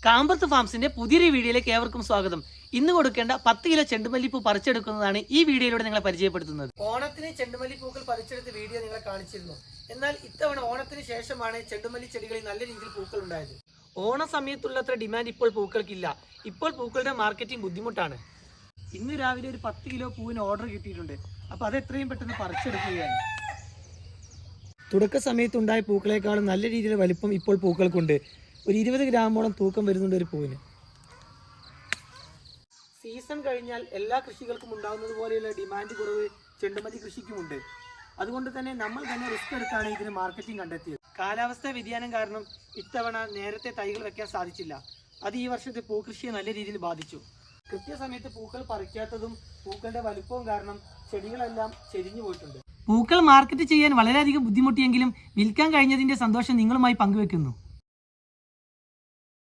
കാമ്പത്ത് ഫാംസിന്റെ പുതിയൊരു വീഡിയോയിലേക്ക് ഏവർക്കും സ്വാഗതം. ഇന്ന് കൊടുക്കേണ്ട 10 കിലോ ചെണ്ടുമല്ലിപ്പൂ പറിച്ചെടുക്കുന്നതാണ് ഈ വീഡിയോയിലൂടെ നിങ്ങളെ പരിചയപ്പെടുത്തുന്നത്. ഓണത്തിന് ചെണ്ടുമല്ലിപ്പൂക്കൾ പറിച്ചെടുത്ത വീഡിയോ നിങ്ങളെ കാണിച്ചിരുന്നു. എന്നാൽ ഇത്തവണ ഓണത്തിന് ശേഷമാണ് ചെണ്ടുമല്ലി ചെടികളിൽ നല്ല രീതിയിൽ പൂക്കൾ ഉണ്ടായത്. ഓണ സമയത്തുള്ളത്ര ഡിമാൻഡ് ഇപ്പോൾ പൂക്കൾക്കില്ല. ഇപ്പോൾ പൂക്കളുടെ മാർക്കറ്റിംഗ് ബുദ്ധിമുട്ടാണ്. ഇന്ന് രാവിലെ ഒരു 10 കിലോ പൂവിന് ഓർഡർ കിട്ടിയിട്ടുണ്ട്. അപ്പോൾ അത് എത്രയും പെട്ടെന്ന് പറിച്ചെടുക്കുകയാണ്. തുടക്ക സമയത്തുണ്ടായ പൂക്കളെക്കാളും നല്ല രീതിയിൽ വലിപ്പം ഇപ്പോൾ പൂക്കൾക്കുണ്ട്. ഒരു 20 ഗ്രാമോളം തൂക്കം വരുന്നുണ്ട് ഒരു പൂവിന്. സീസൺ കഴിഞ്ഞാൽ എല്ലാ കൃഷികൾക്കും ഉണ്ടാകുന്നത് പോലെയുള്ള ഡിമാൻഡ് കുറവ് ചെണ്ടുമല്ലി കൃഷിക്കുമുണ്ട്. അതുകൊണ്ട് തന്നെ നമ്മൾ തന്നെ റിസ്ക് എടുത്താണ് ഇതിന് മാർക്കറ്റിംഗ് കണ്ടെത്തിയത്. കാലാവസ്ഥാ വ്യതിയാനം കാരണം ഇത്തവണ നേരത്തെ തൈകൾ വെക്കാൻ സാധിച്ചില്ല. അത് ഈ വർഷത്തെ പൂക്കൃഷിയെ നല്ല രീതിയിൽ ബാധിച്ചു. കൃത്യസമയത്ത് പൂക്കൾ പറിക്കാത്തതും പൂക്കളുടെ വലുപ്പവും കാരണം ചെടികളെല്ലാം ചെരിഞ്ഞു പോയിട്ടുണ്ട്. പൂക്കൾ മാർക്കറ്റ് ചെയ്യാൻ വളരെയധികം ബുദ്ധിമുട്ടിയെങ്കിലും വിൽക്കാൻ കഴിഞ്ഞതിന്റെ സന്തോഷം നിങ്ങളുമായി പങ്കുവെക്കുന്നു.